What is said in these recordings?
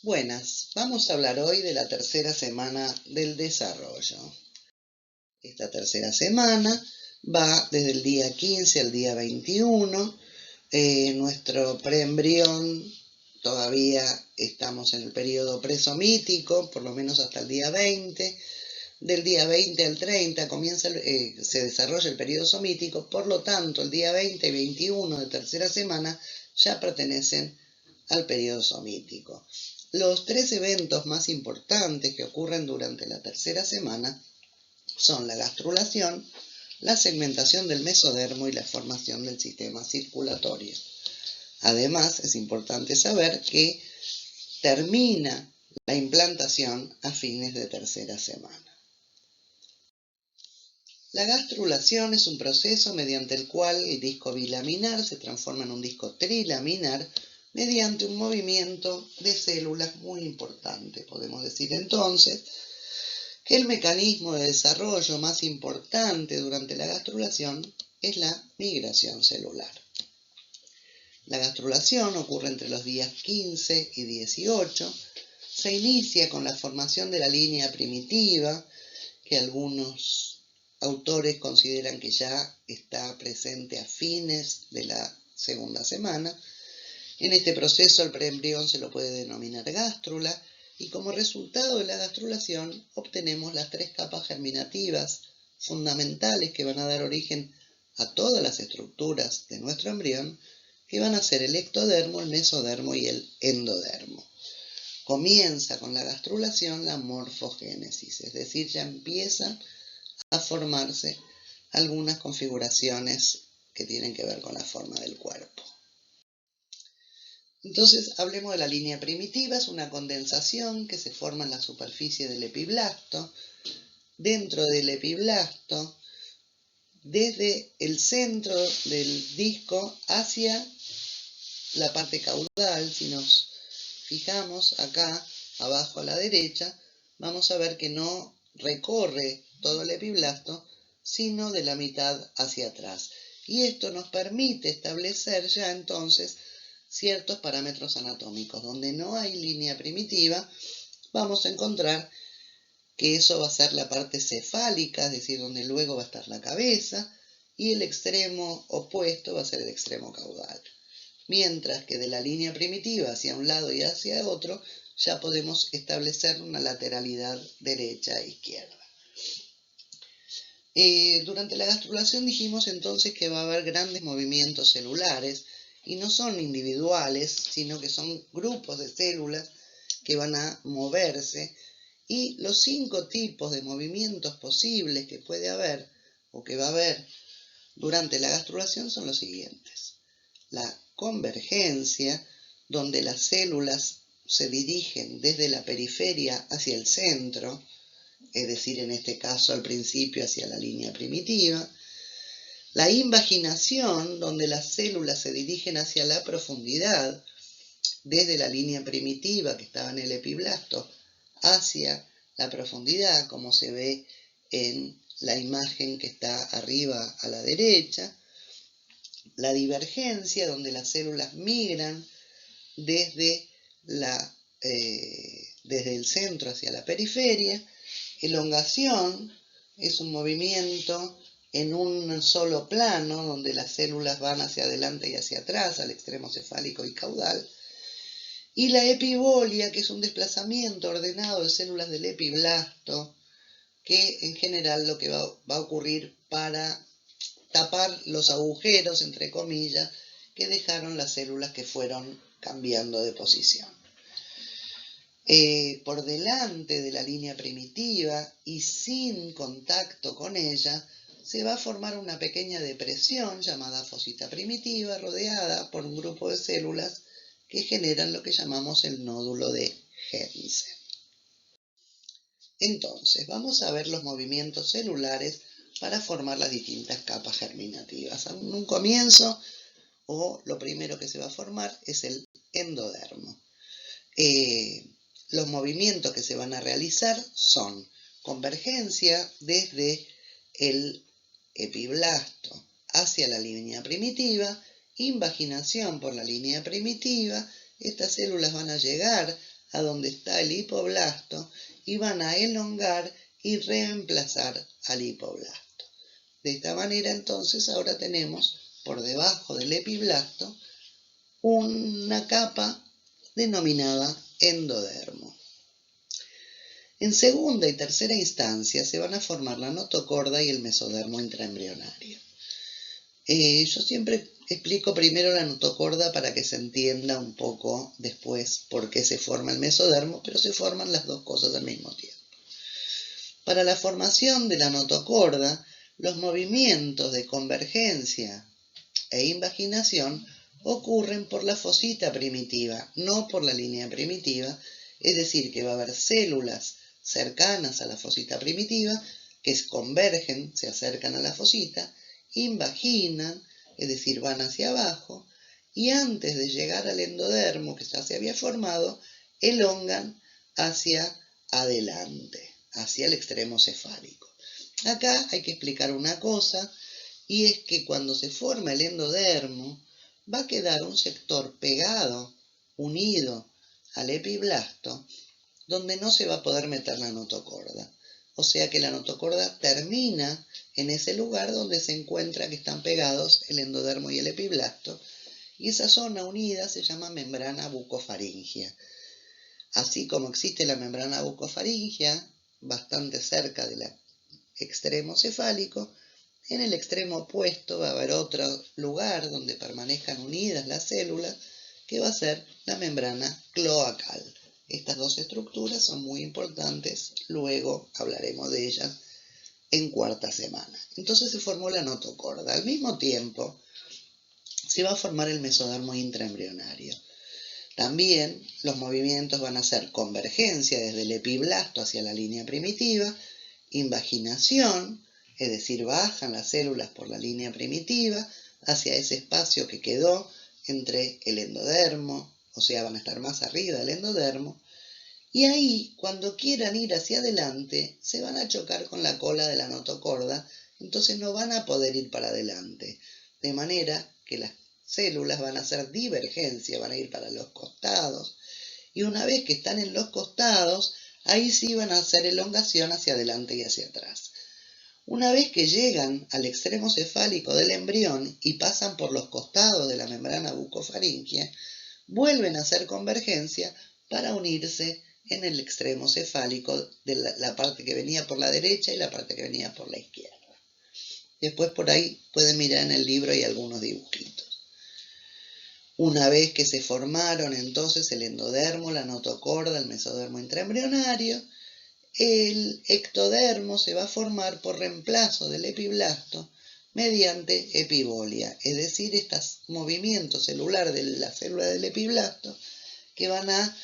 Buenas, vamos a hablar hoy de la tercera semana del desarrollo. Esta tercera semana va desde el día 15 al día 21. Nuestro preembrión todavía estamos en el periodo presomítico, por lo menos hasta el día 20. Del día 20 al 30 se desarrolla el periodo somítico, por lo tanto el día 20 y 21 de tercera semana ya pertenecen al periodo somítico. Los tres eventos más importantes que ocurren durante la tercera semana son la gastrulación, la segmentación del mesodermo y la formación del sistema circulatorio. Además, es importante saber que termina la implantación a fines de tercera semana. La gastrulación es un proceso mediante el cual el disco bilaminar se transforma en un disco trilaminar mediante un movimiento de células muy importante. Podemos decir entonces que el mecanismo de desarrollo más importante durante la gastrulación es la migración celular. La gastrulación ocurre entre los días 15 y 18. Se inicia con la formación de la línea primitiva, que algunos autores consideran que ya está presente a fines de la segunda semana. En este proceso el preembrión se lo puede denominar gástrula y como resultado de la gastrulación obtenemos las tres capas germinativas fundamentales que van a dar origen a todas las estructuras de nuestro embrión, que van a ser el ectodermo, el mesodermo y el endodermo. Comienza con la gastrulación la morfogénesis, es decir, ya empiezan a formarse algunas configuraciones que tienen que ver con la forma del cuerpo. Entonces, hablemos de la línea primitiva. Es una condensación que se forma en la superficie del epiblasto. Dentro del epiblasto, desde el centro del disco hacia la parte caudal, si nos fijamos acá abajo a la derecha, vamos a ver que no recorre todo el epiblasto, sino de la mitad hacia atrás. Y esto nos permite establecer ya entonces ciertos parámetros anatómicos. Donde no hay línea primitiva, vamos a encontrar que eso va a ser la parte cefálica, es decir, donde luego va a estar la cabeza, y el extremo opuesto va a ser el extremo caudal. Mientras que de la línea primitiva hacia un lado y hacia otro, ya podemos establecer una lateralidad derecha e izquierda. Durante la gastrulación dijimos entonces que va a haber grandes movimientos celulares, y no son individuales, sino que son grupos de células que van a moverse, y los 5 tipos de movimientos posibles que puede haber o que va a haber durante la gastrulación son los siguientes. La convergencia, donde las células se dirigen desde la periferia hacia el centro, es decir, en este caso al principio hacia la línea primitiva. La invaginación, donde las células se dirigen hacia la profundidad, desde la línea primitiva que estaba en el epiblasto hacia la profundidad, como se ve en la imagen que está arriba a la derecha. La divergencia, donde las células migran desde el centro hacia la periferia. Elongación es un movimiento en un solo plano, donde las células van hacia adelante y hacia atrás, al extremo cefálico y caudal. Y la epibolia, que es un desplazamiento ordenado de células del epiblasto, que en general lo que va a ocurrir para tapar los agujeros, entre comillas, que dejaron las células que fueron cambiando de posición. Por delante de la línea primitiva y sin contacto con ella, se va a formar una pequeña depresión llamada fosita primitiva, rodeada por un grupo de células que generan lo que llamamos el nódulo de Hensen. Entonces, vamos a ver los movimientos celulares para formar las distintas capas germinativas. En un comienzo, lo primero que se va a formar es el endodermo. Los movimientos que se van a realizar son convergencia desde el epiblasto hacia la línea primitiva, invaginación por la línea primitiva. Estas células van a llegar a donde está el hipoblasto y van a elongar y reemplazar al hipoblasto. De esta manera entonces ahora tenemos por debajo del epiblasto una capa denominada endodermo. En segunda y tercera instancia se van a formar la notocorda y el mesodermo intraembrionario. Yo siempre explico primero la notocorda para que se entienda un poco después por qué se forma el mesodermo, pero se forman las dos cosas al mismo tiempo. Para la formación de la notocorda, los movimientos de convergencia e invaginación ocurren por la fosita primitiva, no por la línea primitiva, es decir, que va a haber células cercanas a la fosita primitiva que convergen, se acercan a la fosita, invaginan, es decir, van hacia abajo, y antes de llegar al endodermo que ya se había formado, elongan hacia adelante, hacia el extremo cefálico. Acá hay que explicar una cosa, y es que cuando se forma el endodermo, va a quedar un sector pegado, unido al epiblasto, donde no se va a poder meter la notocorda. O sea que la notocorda termina en ese lugar donde se encuentra que están pegados el endodermo y el epiblasto, y esa zona unida se llama membrana bucofaringea. Así como existe la membrana bucofaringea, bastante cerca del extremo cefálico, en el extremo opuesto va a haber otro lugar donde permanezcan unidas las células, que va a ser la membrana cloacal. Estas dos estructuras son muy importantes, luego hablaremos de ellas en cuarta semana. Entonces se formó la notocorda. Al mismo tiempo se va a formar el mesodermo intraembrionario. También los movimientos van a ser convergencia desde el epiblasto hacia la línea primitiva, invaginación, es decir, bajan las células por la línea primitiva hacia ese espacio que quedó entre el endodermo, o sea, van a estar más arriba del endodermo, y ahí, cuando quieran ir hacia adelante, se van a chocar con la cola de la notocorda, entonces no van a poder ir para adelante, de manera que las células van a hacer divergencia, van a ir para los costados, y una vez que están en los costados, ahí sí van a hacer elongación hacia adelante y hacia atrás. Una vez que llegan al extremo cefálico del embrión y pasan por los costados de la membrana bucofaríngea, vuelven a hacer convergencia para unirse en el extremo cefálico de la parte que venía por la derecha y la parte que venía por la izquierda. Después por ahí pueden mirar en el libro y algunos dibujitos. Una vez que se formaron entonces el endodermo, la notocorda, el mesodermo intraembrionario, el ectodermo se va a formar por reemplazo del epiblasto mediante epibolia, es decir, estos movimientos celulares de la célula del epiblasto que van a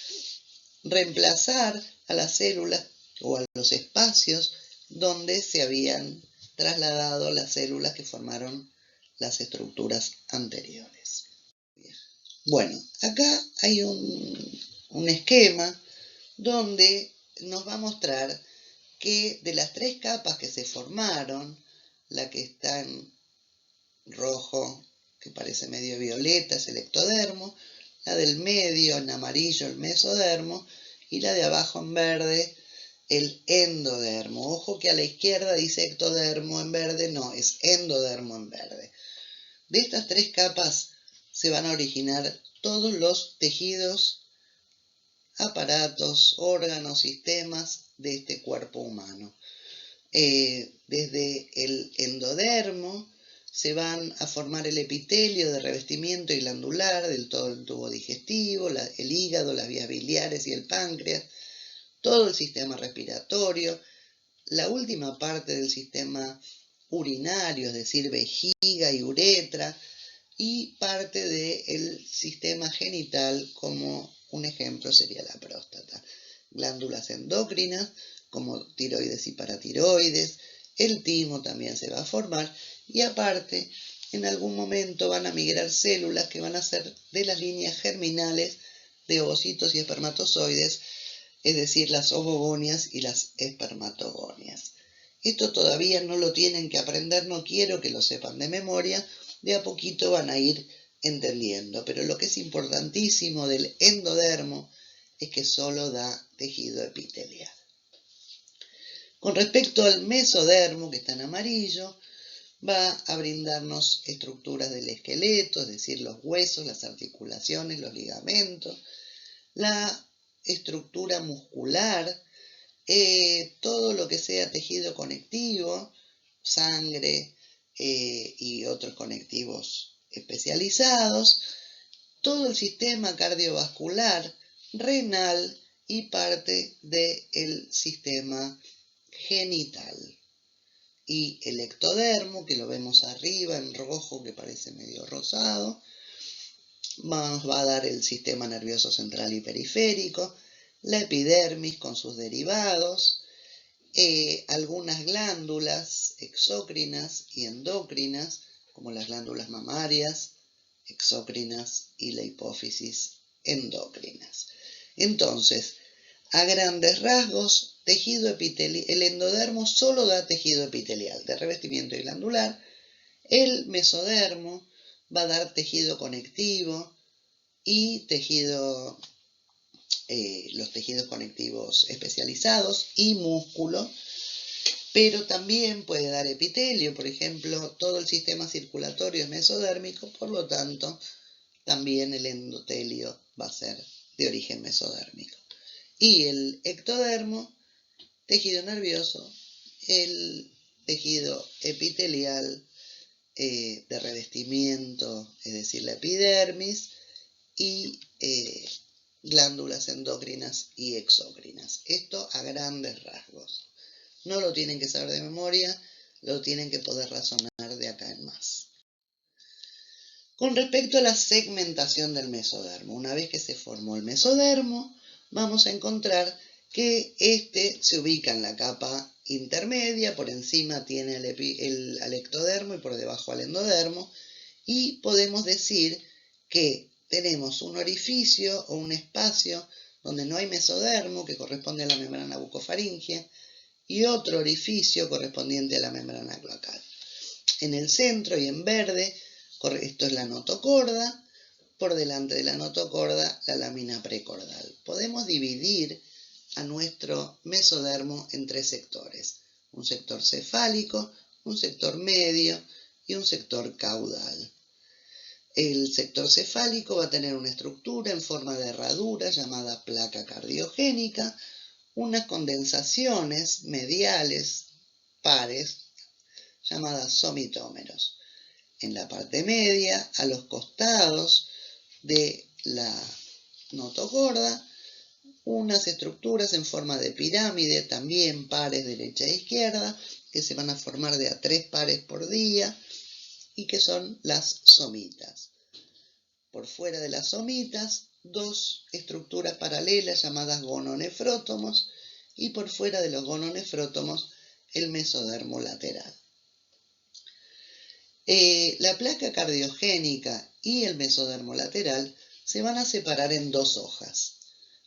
reemplazar a las células o a los espacios donde se habían trasladado las células que formaron las estructuras anteriores. Bueno, acá hay un esquema donde nos va a mostrar que de las tres capas que se formaron, la que está en rojo, que parece medio violeta, es el ectodermo, la del medio en amarillo, el mesodermo, y la de abajo en verde, el endodermo. Ojo que a la izquierda dice ectodermo en verde, no, es endodermo en verde. De estas tres capas se van a originar todos los tejidos, aparatos, órganos, sistemas de este cuerpo humano. Desde el endodermo se van a formar el epitelio de revestimiento y glandular del todo el tubo digestivo, el hígado, las vías biliares y el páncreas, todo el sistema respiratorio, la última parte del sistema urinario, es decir, vejiga y uretra, y parte del sistema genital, como un ejemplo sería la próstata. Glándulas endocrinas, como tiroides y paratiroides, el timo también se va a formar, y aparte, en algún momento van a migrar células que van a ser de las líneas germinales de ovocitos y espermatozoides, es decir, las ovogonias y las espermatogonias. Esto todavía no lo tienen que aprender, no quiero que lo sepan de memoria, de a poquito van a ir entendiendo, pero lo que es importantísimo del endodermo es que solo da tejido epitelial. Con respecto al mesodermo, que está en amarillo, va a brindarnos estructuras del esqueleto, es decir, los huesos, las articulaciones, los ligamentos, la estructura muscular, todo lo que sea tejido conectivo, sangre y otros conectivos especializados, todo el sistema cardiovascular, renal y parte del sistema genital. Y el ectodermo, que lo vemos arriba en rojo, que parece medio rosado, nos va a dar el sistema nervioso central y periférico, la epidermis con sus derivados, algunas glándulas exócrinas y endócrinas, como las glándulas mamarias, exócrinas y la hipófisis endócrinas. Entonces, a grandes rasgos, tejido epitelial, el endodermo solo da tejido epitelial de revestimiento y glandular. El mesodermo va a dar tejido conectivo y los tejidos conectivos especializados y músculo, pero también puede dar epitelio, por ejemplo, todo el sistema circulatorio es mesodérmico, por lo tanto, también el endotelio va a ser de origen mesodérmico. Y el ectodermo, tejido nervioso, el tejido epitelial de revestimiento, es decir, la epidermis, y glándulas endócrinas y exócrinas. Esto a grandes rasgos. No lo tienen que saber de memoria, lo tienen que poder razonar de acá en más. Con respecto a la segmentación del mesodermo, una vez que se formó el mesodermo, vamos a encontrar que este se ubica en la capa intermedia, por encima tiene al ectodermo y por debajo al endodermo, y podemos decir que tenemos un orificio o un espacio donde no hay mesodermo, que corresponde a la membrana bucofaringea, y otro orificio correspondiente a la membrana cloacal. En el centro y en verde, esto es la notocorda, por delante de la notocorda la lámina precordal. Podemos dividir a nuestro mesodermo en tres sectores: un sector cefálico, un sector medio y un sector caudal. El sector cefálico va a tener una estructura en forma de herradura llamada placa cardiogénica, unas condensaciones mediales pares llamadas somitómeros. En la parte media, a los costados de la notocorda, unas estructuras en forma de pirámide, también pares derecha e izquierda, que se van a formar de a 3 pares por día y que son las somitas. Por fuera de las somitas, dos estructuras paralelas llamadas gononefrótomos, y por fuera de los gononefrótomos el mesodermo lateral. La placa cardiogénica y el mesodermo lateral se van a separar en dos hojas.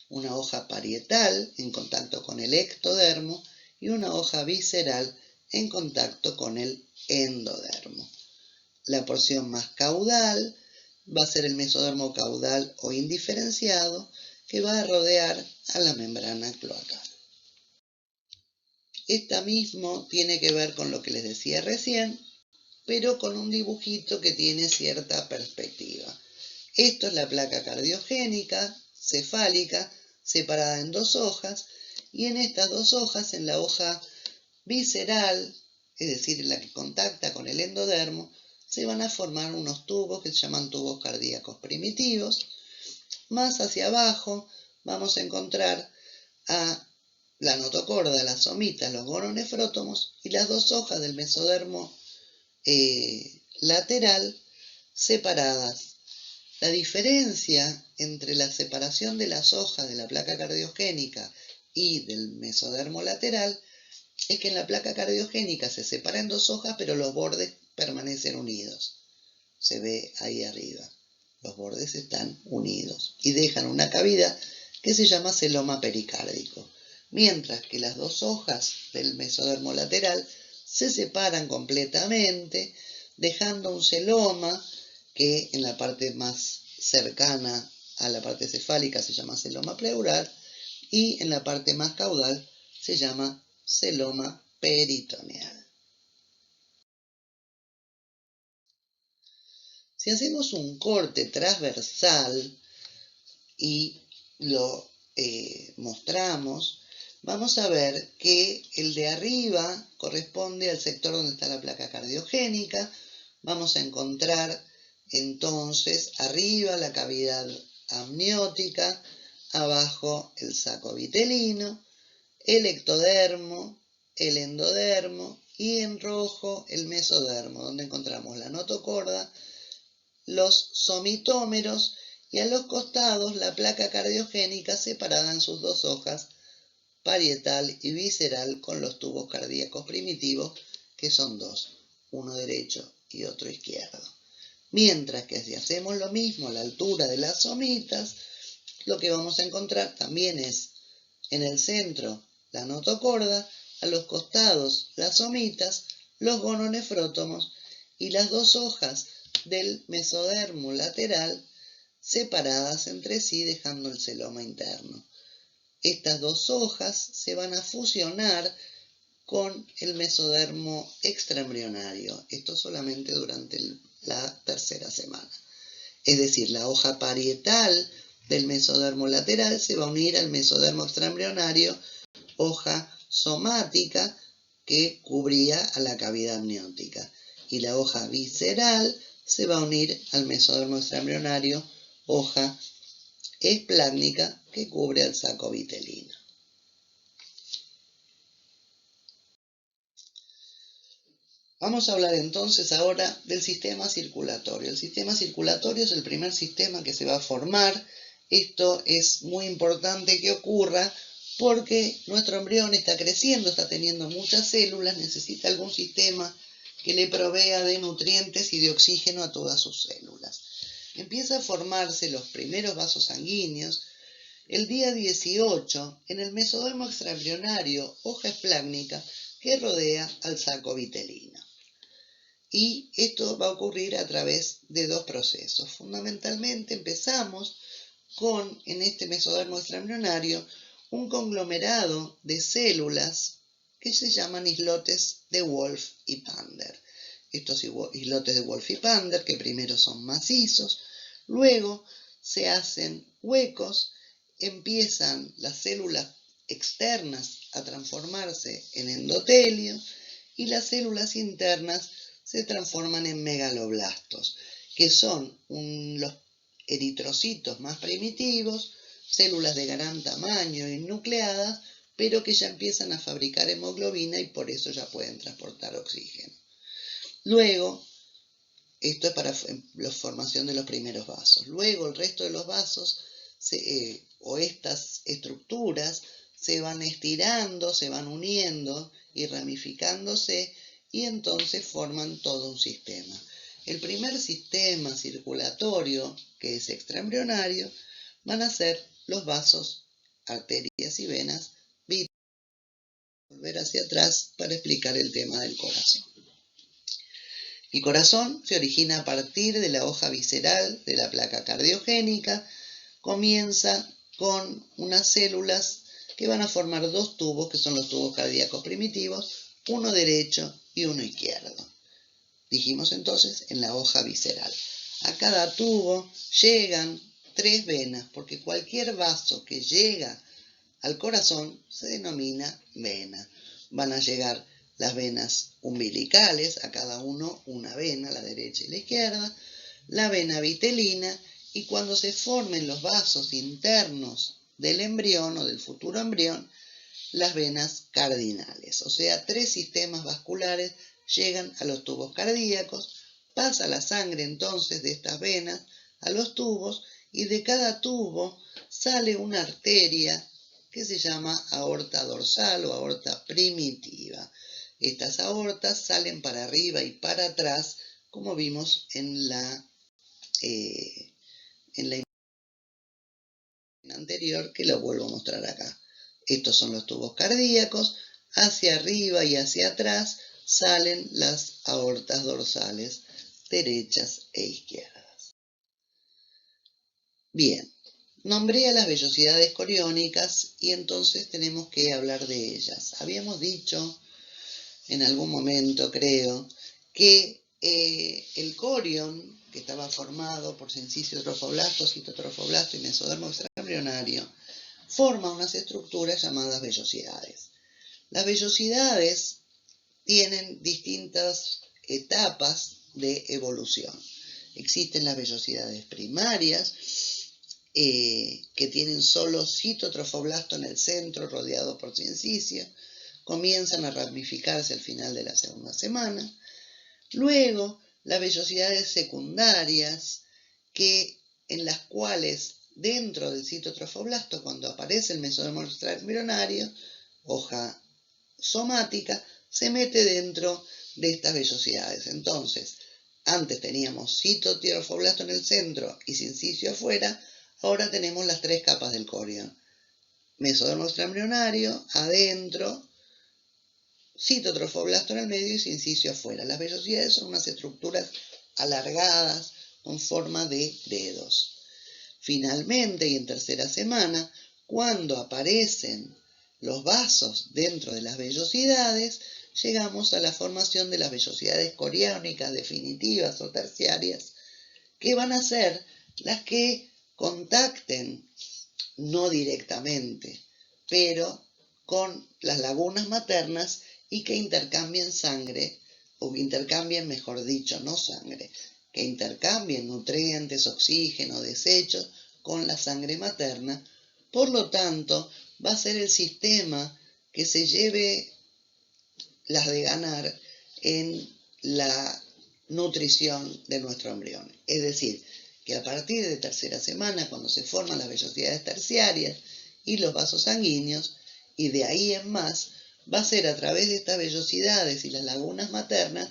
Una hoja parietal en contacto con el ectodermo y una hoja visceral en contacto con el endodermo. La porción más caudal va a ser el mesodermo caudal o indiferenciado, que va a rodear a la membrana cloacal. Esta mismo tiene que ver con lo que les decía recién, pero con un dibujito que tiene cierta perspectiva. Esto es la placa cardiogénica, cefálica, separada en dos hojas, y en estas dos hojas, en la hoja visceral, es decir, en la que contacta con el endodermo, se van a formar unos tubos que se llaman tubos cardíacos primitivos. Más hacia abajo vamos a encontrar a la notocorda, las somitas, los gononefrótomos y las dos hojas del mesodermo lateral separadas. La diferencia entre la separación de las hojas de la placa cardiogénica y del mesodermo lateral es que en la placa cardiogénica se separa en dos hojas, pero los bordes permanecen unidos. Se ve ahí arriba. Los bordes están unidos y dejan una cavidad que se llama celoma pericárdico. Mientras que las dos hojas del mesodermo lateral se separan completamente, dejando un celoma que en la parte más cercana a la parte cefálica se llama celoma pleural y en la parte más caudal se llama celoma peritoneal. Si hacemos un corte transversal y lo mostramos, vamos a ver que el de arriba corresponde al sector donde está la placa cardiogénica. Vamos a encontrar entonces arriba la cavidad amniótica, abajo el saco vitelino, el ectodermo, el endodermo y en rojo el mesodermo, donde encontramos la notocorda, los somitómeros y a los costados la placa cardiogénica separada en sus dos hojas, parietal y visceral, con los tubos cardíacos primitivos, que son dos, uno derecho y otro izquierdo. Mientras que si hacemos lo mismo a la altura de las somitas, lo que vamos a encontrar también es en el centro la notocorda, a los costados las somitas, los gononefrótomos y las dos hojas del mesodermo lateral separadas entre sí dejando el celoma interno. Estas dos hojas se van a fusionar con el mesodermo extraembrionario, esto solamente durante la tercera semana. Es decir, la hoja parietal del mesodermo lateral se va a unir al mesodermo extraembrionario, hoja somática que cubría a la cavidad amniótica, y la hoja visceral se va a unir al mesodermo extraembrionario, hoja esplácnica que cubre al saco vitelino. Vamos a hablar entonces ahora del sistema circulatorio. El sistema circulatorio es el primer sistema que se va a formar. Esto es muy importante que ocurra porque nuestro embrión está creciendo, está teniendo muchas células, necesita algún sistema que le provea de nutrientes y de oxígeno a todas sus células. Empieza a formarse los primeros vasos sanguíneos el día 18 en el mesodermo extraembrionario, hoja esplácnica, que rodea al saco vitelino. Y esto va a ocurrir a través de dos procesos. Fundamentalmente empezamos con, en este mesodermo extraembrionario, un conglomerado de células que se llaman islotes de Wolff y Pander. Estos islotes de Wolff y Pander, que primero son macizos, luego se hacen huecos, empiezan las células externas a transformarse en endotelio y las células internas se transforman en megaloblastos, que son los eritrocitos más primitivos, células de gran tamaño y nucleadas, pero que ya empiezan a fabricar hemoglobina y por eso ya pueden transportar oxígeno. Luego, esto es para la formación de los primeros vasos. Luego el resto de los vasos o estas estructuras se van estirando, se van uniendo y ramificándose y entonces forman todo un sistema. El primer sistema circulatorio, que es extraembrionario, van a ser los vasos, arterias y venas vitales. Volver hacia atrás para explicar el tema del corazón. El corazón se origina a partir de la hoja visceral de la placa cardiogénica, comienza con unas células que van a formar dos tubos, que son los tubos cardíacos primitivos, uno derecho y uno izquierdo. Dijimos entonces en la hoja visceral. A cada tubo llegan 3 venas, porque cualquier vaso que llega al corazón se denomina vena. Van a llegar las venas umbilicales, a cada uno una vena, la derecha y la izquierda, la vena vitelina, y cuando se formen los vasos internos del embrión o del futuro embrión, las venas cardinales. O sea, 3 sistemas vasculares llegan a los tubos cardíacos, pasa la sangre entonces de estas venas a los tubos y de cada tubo sale una arteria que se llama aorta dorsal o aorta primitiva. Estas aortas salen para arriba y para atrás, como vimos en la imagen anterior, que lo vuelvo a mostrar acá. Estos son los tubos cardíacos, hacia arriba y hacia atrás salen las aortas dorsales derechas e izquierdas. Bien, Nombré a las vellosidades coriónicas y entonces tenemos que hablar de ellas. Habíamos dicho en algún momento, creo, que el corión, que estaba formado por sincicio trofoblasto, citotrofoblasto y mesodermo extraembrionario, forma unas estructuras llamadas vellosidades. Las vellosidades tienen distintas etapas de evolución. Existen las vellosidades primarias, que tienen solo citotrofoblasto en el centro, rodeado por sincicio, comienzan a ramificarse al final de la segunda semana. Luego, las vellosidades secundarias, en las cuales dentro del citotrofoblasto, cuando aparece el mesodermo extraembrionario, hoja somática, se mete dentro de estas vellosidades. Entonces, antes teníamos citotrofoblasto en el centro y sincicio afuera. Ahora tenemos las tres capas del corión. Mesodermo extraembrionario, adentro, citotrofoblasto en el medio y sincicio afuera. Las vellosidades son unas estructuras alargadas con forma de dedos. Finalmente, y en tercera semana, cuando aparecen los vasos dentro de las vellosidades, llegamos a la formación de las vellosidades coriónicas definitivas o terciarias, que van a ser las que contacten, no directamente, pero con las lagunas maternas y que intercambien sangre, o intercambien, mejor dicho, no sangre, que intercambien nutrientes, oxígeno, desechos con la sangre materna. Por lo tanto, va a ser el sistema que se lleve las de ganar en la nutrición de nuestro embrión. Es decir, que a partir de tercera semana, cuando se forman las vellosidades terciarias y los vasos sanguíneos, y de ahí en más, va a ser a través de estas vellosidades y las lagunas maternas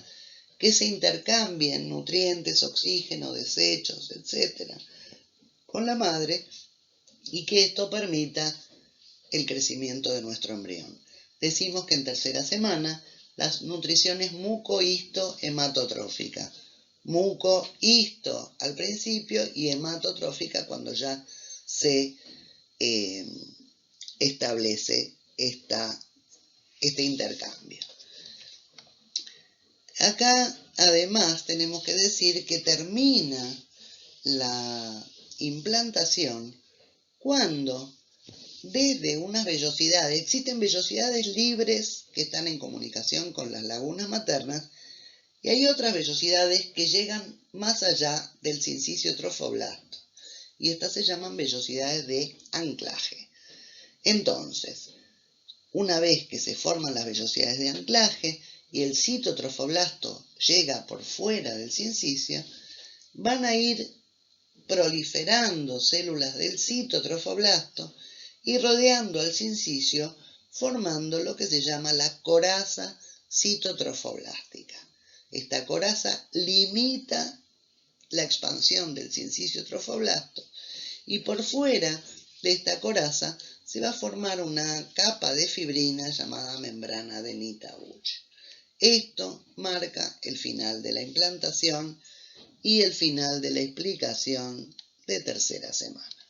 que se intercambien nutrientes, oxígeno, desechos, etc., con la madre, y que esto permita el crecimiento de nuestro embrión. Decimos que en tercera semana la nutrición es muco-histo-hematotrófica. Muco-histo al principio y hematotrófica cuando ya se establece este intercambio. Acá además tenemos que decir que termina la implantación cuando desde unas vellosidades, existen vellosidades libres que están en comunicación con las lagunas maternas y hay otras vellosidades que llegan más allá del sincicio trofoblasto y estas se llaman vellosidades de anclaje. Entonces, una vez que se forman las vellosidades de anclaje y el citotrofoblasto llega por fuera del sincicio, van a ir proliferando células del citotrofoblasto y rodeando al sincicio, formando lo que se llama la coraza citotrofoblástica. Esta coraza limita la expansión del sincicio trofoblasto y por fuera de esta coraza se va a formar una capa de fibrina llamada membrana adenita-Busch. Esto marca el final de la implantación y el final de la explicación de tercera semana.